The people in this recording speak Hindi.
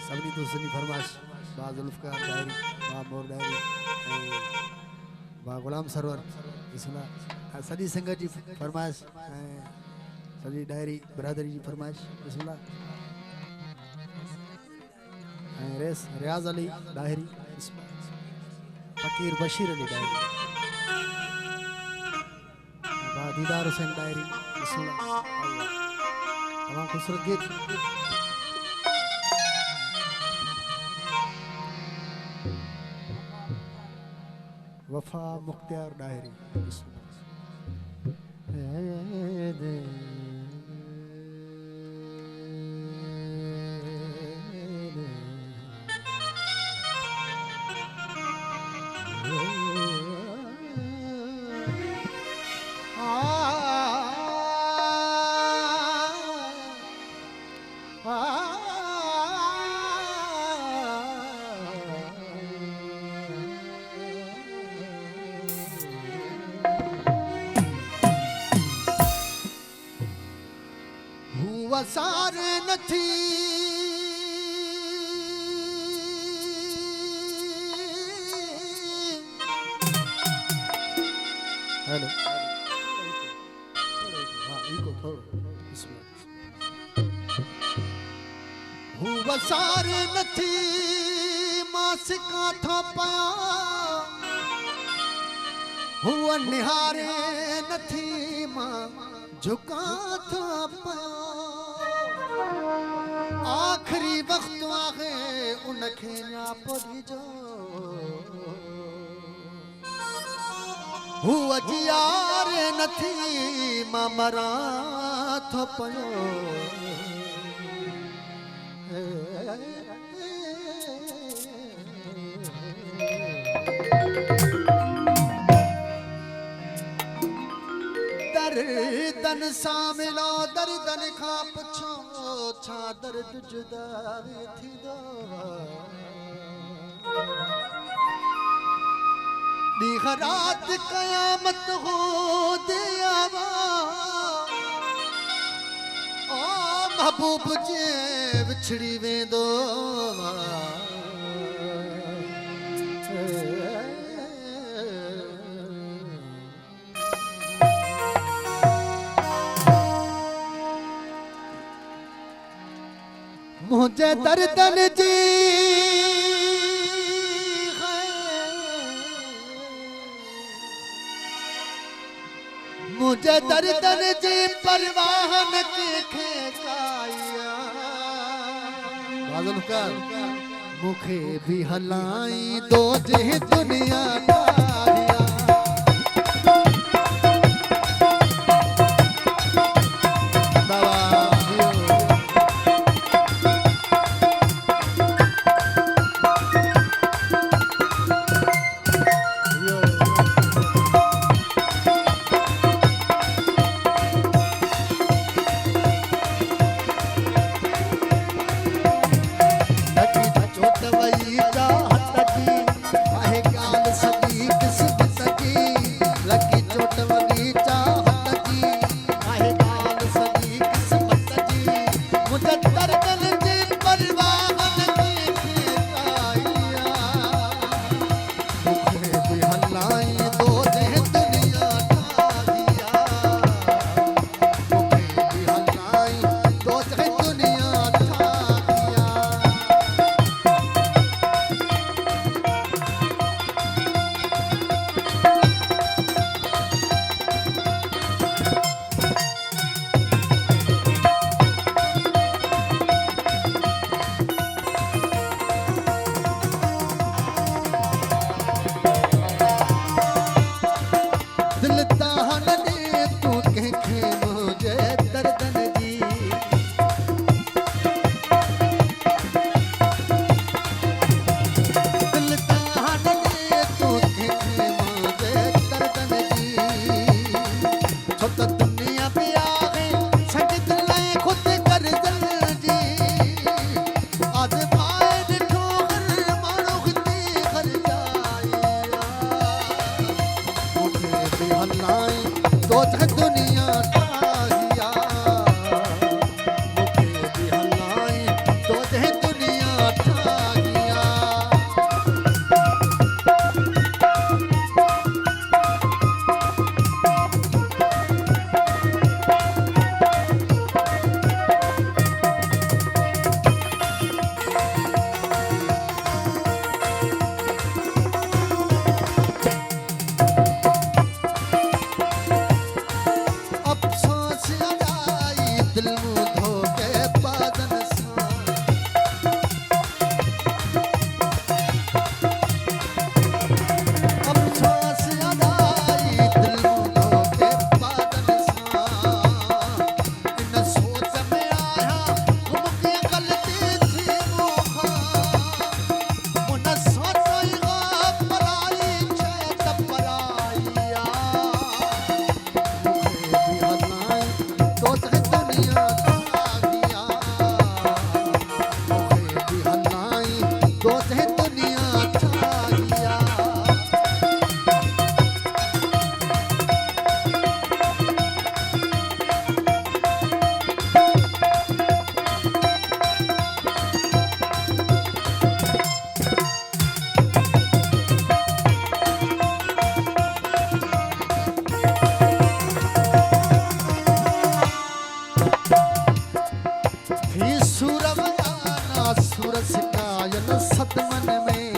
सभी दूसरी फरमाश बा जुल्फकार डायरी बा मोर डायरी बा गुलाम सरवर बिस्मिल्लाह सदी संगत जी फरमाश सदी डायरी बरादरी जी फरमाश बिस्मिल्लाह रेस रियाज अली डायरी फकीर बशीर अली डायरी बा दीदार हुसैन डायरी बिस्मिल्लाह तमाम खूबसूरत गीत वफा मुख्तियार डायरी वसार नथी हेलो हाँ इको थोड़ो हूँ वसार नथी मासिका था पाया हुआ निहारे नथी मां झुका था पाया आखिरी वक्त आहे उनखे ना पड़ी जो हुआ जियार नथी मां मरा थो पयो दर्दन सां मिलो दर्दन खां पुछो छा दर्द जुदाई थींदो ॾींह राति क़यामत हो दे आवा ओ महबूब जे विछड़ी वेंदो मुझे दर्दन जी मुझे दर्दन जी परवाह न के काया बाज़ुल्फ़कार मुखे भी हलाई दो जे दुनिया दारिया रस गायन सतमन में